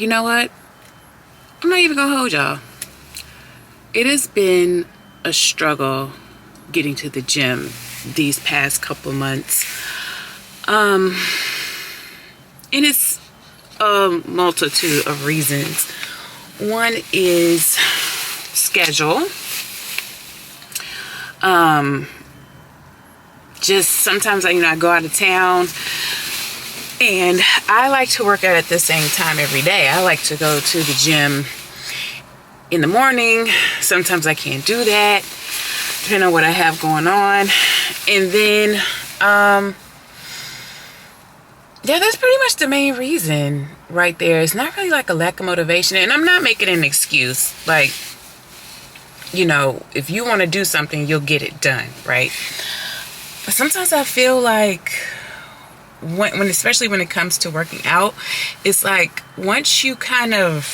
you know what? I'm not even gonna hold y'all. It has been a struggle getting to the gym these past couple months. And it's a multitude of reasons. One is schedule. Just sometimes I go out of town, and I like to work out at the same time every day. I like to go to the gym in the morning. Sometimes I can't do that, depending on what I have going on. And then, yeah, that's pretty much the main reason right there. It's not really like a lack of motivation, and I'm not making an excuse. Like, if you want to do something, you'll get it done, right? But sometimes I feel like especially when it comes to working out, it's like once you kind of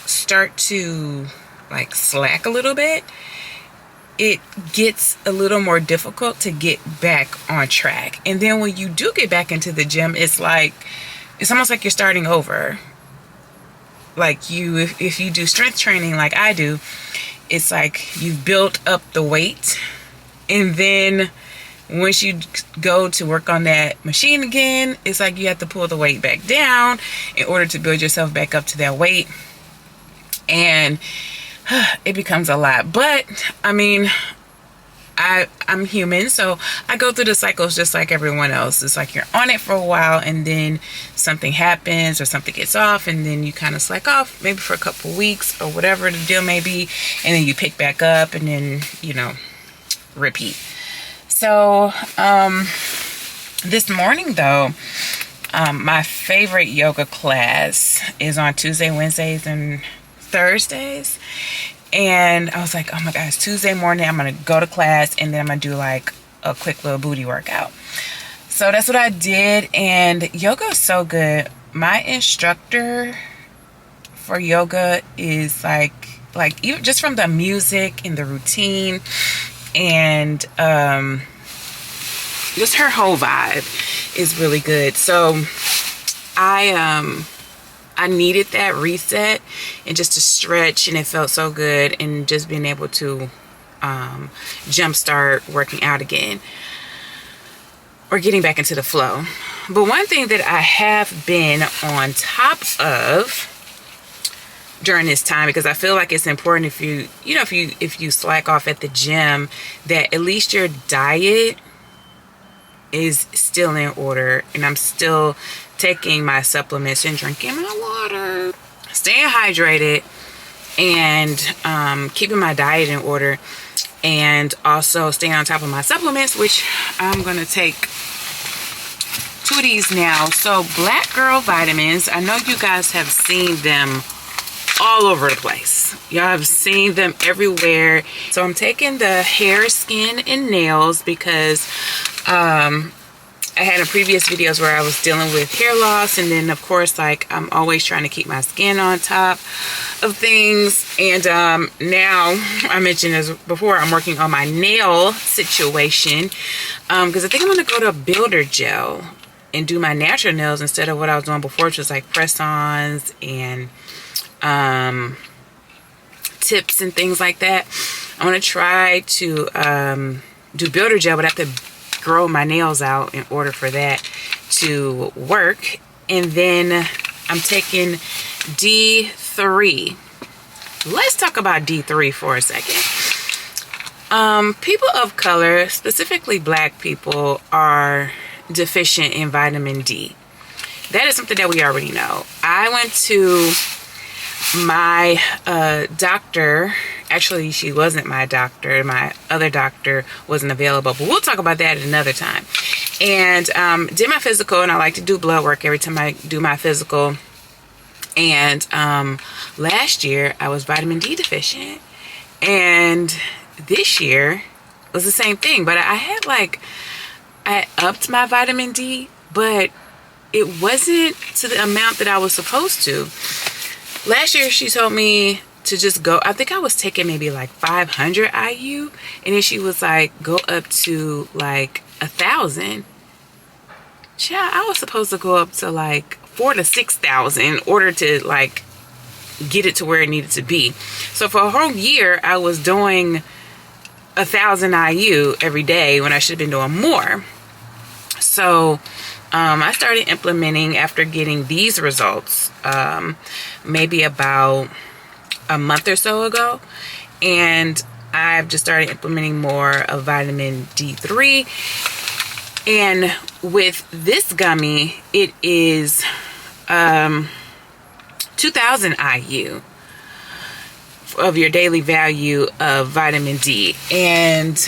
start to like slack a little bit, it gets a little more difficult to get back on track. And then when you do get back into the gym, it's almost like you're starting over. Like if you do strength training like I do, it's like you've built up the weight, and then once you go to work on that machine again, it's like you have to pull the weight back down in order to build yourself back up to that weight. And it becomes a lot. But I mean, I'm human, so I go through the cycles just like everyone else. It's like you're on it for a while, and then something happens or something gets off, and then you kind of slack off maybe for a couple weeks or whatever the deal may be, and then you pick back up, and then repeat. So this morning though, my favorite yoga class is on Tuesday, Wednesdays, and Thursdays. And I was like, oh my gosh, Tuesday morning I'm gonna go to class, and then I'm gonna do like a quick little booty workout. So that's what I did, and yoga is so good. My instructor for yoga is like even just from the music and the routine, and just her whole vibe is really good. So I needed that reset and just to stretch, and it felt so good, and just being able to jumpstart working out again or getting back into the flow. But one thing that I have been on top of during this time, because I feel like it's important if you slack off at the gym, that at least your diet is still in order, and I'm still taking my supplements and drinking my water, staying hydrated, and keeping my diet in order, and also staying on top of my supplements, which I'm gonna take 2 of these now. So Black Girl vitamins, I know you guys have seen them all over the place. Y'all have seen them everywhere. So I'm taking the hair, skin, and nails because I had in previous videos where I was dealing with hair loss, and then of course, like, I'm always trying to keep my skin on top of things. And now, I mentioned as before, I'm working on my nail situation, because I think I'm gonna go to Builder Gel and do my natural nails instead of what I was doing before, which was like press-ons and tips and things like that. I'm gonna try to do Builder Gel, but I have to grow my nails out in order for that to work. And then I'm taking D3. Let's talk about D3 for a second. People of color, specifically Black people, are deficient in vitamin D. That is something that we already know. I went to my doctor. Actually, she wasn't my doctor. My other doctor wasn't available, but we'll talk about that at another time. And did my physical, and I like to do blood work every time I do my physical. And last year I was vitamin D deficient, and this year was the same thing. But I upped my vitamin D, but it wasn't to the amount that I was supposed to. Last year she told me to just go, I think I was taking maybe like 500 IU, and then she was like, go up to like 1,000. Child, I was supposed to go up to like 4,000 to 6,000 in order to like get it to where it needed to be. So for a whole year, I was doing 1,000 IU every day when I should have been doing more. So I started implementing after getting these results maybe about a month or so ago, and I've just started implementing more of vitamin D3. And with this gummy, it is 2,000 IU of your daily value of vitamin D. And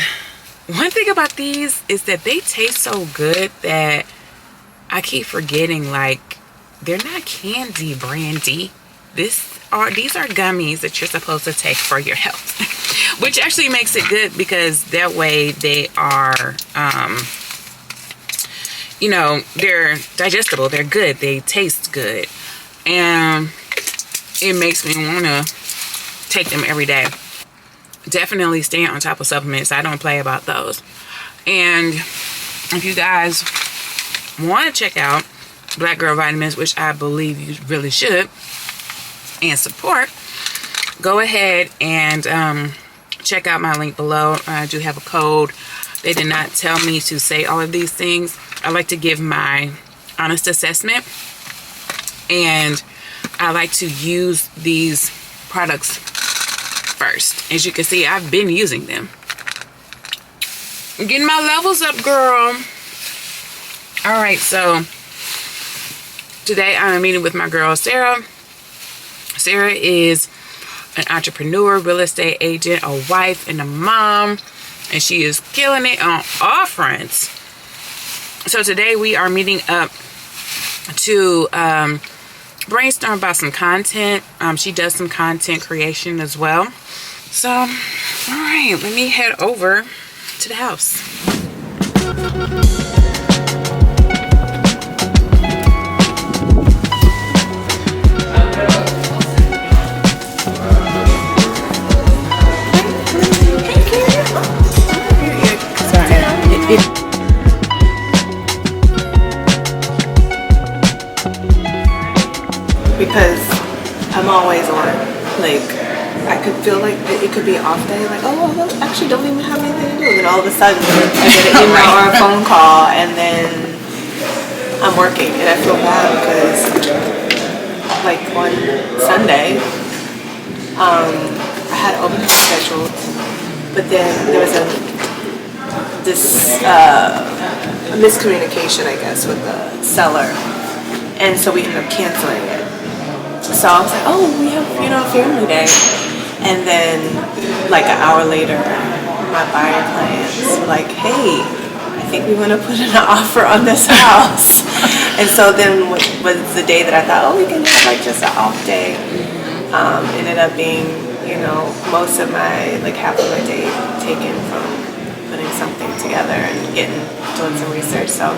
one thing about these is that they taste so good that I keep forgetting, like, they're not candy brandy. These are gummies that you're supposed to take for your health, which actually makes it good because that way they are, you know, they're digestible, they're good, they taste good, and it makes me want to take them every day. Definitely stay on top of supplements. I don't play about those. And if you guys want to check out Black Girl Vitamins, which I believe you really should, and support, go ahead and check out my link below. I do have a code. They did not tell me to say all of these things. I like to give my honest assessment, and I like to use these products first. As you can see, I've been using them. I'm getting my levels up, girl. All right, so today I'm meeting with my girl Sarah. Sarah is an entrepreneur, real estate agent, a wife, and a mom, and she is killing it on all fronts. So today we are meeting up to brainstorm about some content. She does some content creation as well. So, all right, let me head over to the house. Because I'm always on, like, I could feel like it could be an off day, like, oh, well, actually don't even have anything to do. And then all of a sudden, I get an email or a phone call, and then I'm working, and I feel bad because, like, one Sunday, I had overtime scheduled, but then there was a miscommunication, I guess, with the seller, and so we ended up canceling it. So I was like, oh, we have, you know, family day. And then, like, an hour later, my buyer clients were like, hey, I think we want to put in an offer on this house. And so then was the day that I thought, oh, we can have, like, just an off day. Ended up being, you know, most of my, like, half of my day taken from putting something together and doing some research. So,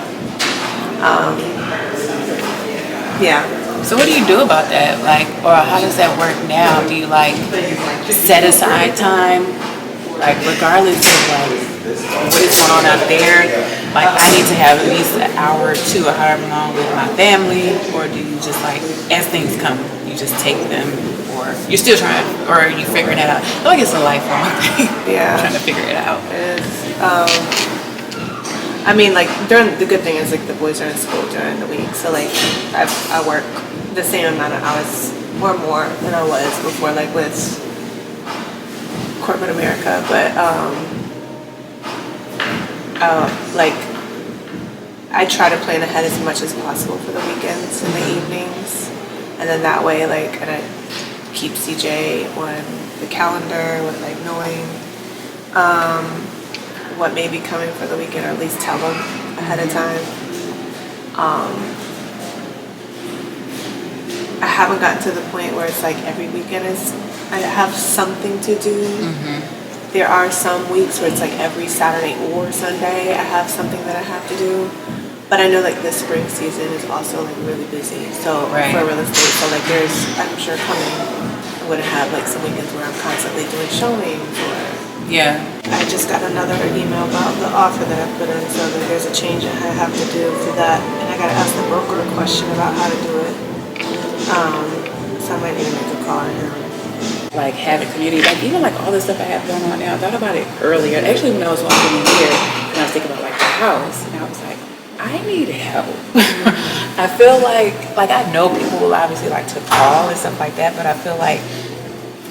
yeah. So what do you do about that? Like, or how does that work now? Do you, like, set aside time, like, regardless of, like, what is going on out there? Like, I need to have at least an hour or two or however long with my family, or do you just, like, as things come, you just take them, or you're still trying, or are you figuring it out? I feel like it's a lifelong thing. Yeah. Trying to figure it out. It is. I mean, like, the good thing is, like, the boys are in school during the week, so, like, I work the same amount of hours or more than I was before, like, with corporate America, but like, I try to plan ahead as much as possible for the weekends and the evenings, and then that way, like, and I keep CJ on the calendar with, like, knowing what may be coming for the weekend, or at least tell them ahead of time. I haven't gotten to the point where it's like every weekend I have something to do. Mm-hmm. There are some weeks where it's like every Saturday or Sunday I have something that I have to do. But I know, like, this spring season is also, like, really busy. So for real estate, so, like, there's, I'm sure coming, I'm gonna have, like, some weekends where I'm constantly doing showings or. Yeah. I just got another email about the offer that I put in, so that there's a change that I have to do for that, and I gotta ask the broker a question about how to do it. So I might need to make a call to him. Like having community, like even like all the stuff I have going on now. I thought about it earlier. Actually, when I was walking in here, and I was thinking about like the house, and I was like, I need help. I feel like I know people will obviously like to call and stuff like that, but I feel like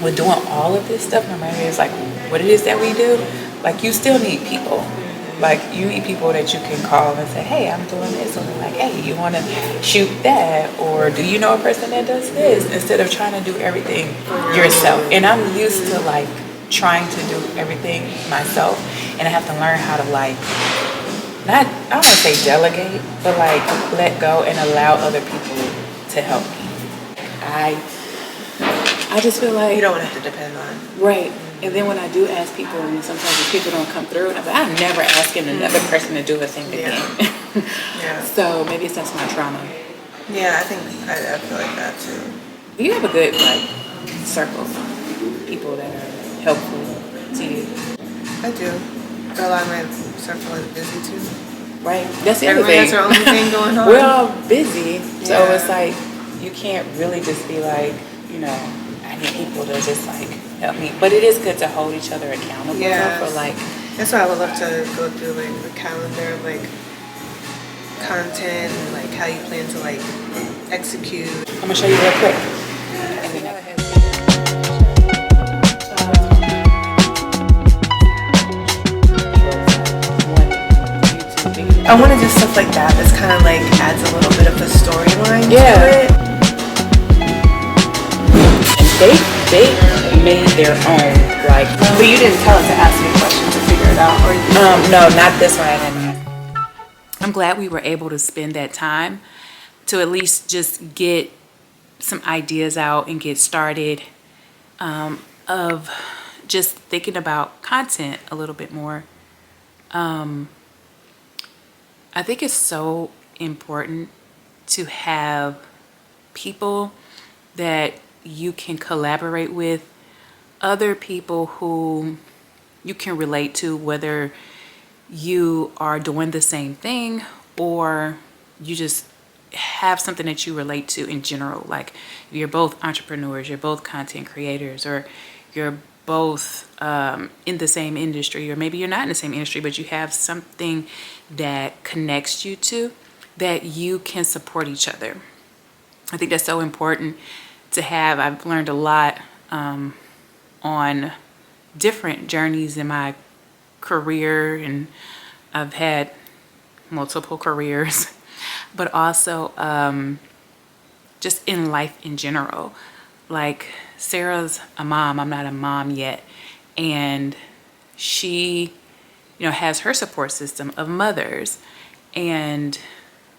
with doing all of this stuff, no matter it's like what it is that we do, like you still need people. Like you need people that you can call and say, hey, I'm doing this, or like, hey, you want to shoot that, or do you know a person that does this, instead of trying to do everything yourself. And I'm used to like trying to do everything myself, and I have to learn how to like not, I don't want to say delegate, but like let go and allow other people to help me. I just feel like You don't want to have to depend on. right. And then when I do ask people, and sometimes if people don't come through, and I'm never asking another person to do a thing again. Yeah. So maybe it's that's my trauma. Yeah, I think I feel like that too. You have a good like circle of people that are helpful to you. I do. But a lot of my circle is busy too. Right? That's the other Everyone thing. has their own thing going on. We're all busy, so Yeah. it's like you can't really just be like, you know, I need people to just like help me. But it is good to hold each other accountable for like. That's why I would love to go through like the calendar of like content and like how you plan to like execute. I'm gonna show you real quick. And then I want to do stuff like that. That's kind of like adds a little bit of a storyline to Yeah. it. and they made their own like. But you didn't tell us to ask me questions to figure it out, or No, not this one. I didn't. I'm glad we were able to spend that time to at least just get some ideas out and get started of just thinking about content a little bit more. I think it's so important to have people that you can collaborate with, other people who you can relate to, whether you are doing the same thing or you just have something that you relate to in general. Like if you're both entrepreneurs, you're both content creators, or you're both in the same industry, or maybe you're not in the same industry, but you have something that connects you to, that you can support each other. I think that's so important to have. I've learned a lot on different journeys in my career, and I've had multiple careers, but also just in life in general. Like Sarah's a mom, I'm not a mom yet, and she, you know, has her support system of mothers, and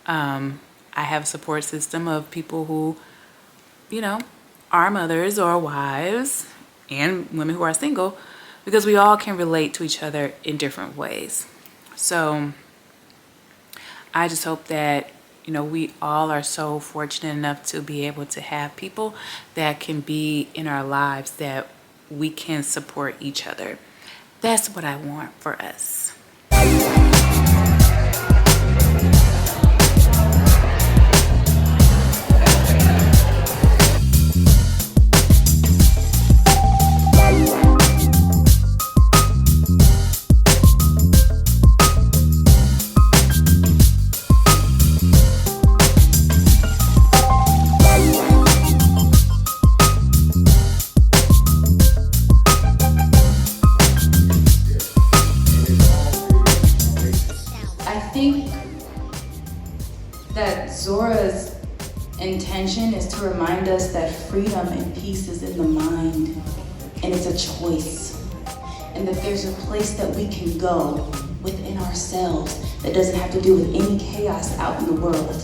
I have a support system of people who, you know, are mothers or wives, and women who are single, because we all can relate to each other in different ways. So I just hope that, you know, we all are so fortunate enough to be able to have people that can be in our lives, that we can support each other. That's what I want for us. Zora's intention is to remind us that freedom and peace is in the mind, and it's a choice, and that there's a place that we can go within ourselves that doesn't have to do with any chaos out in the world.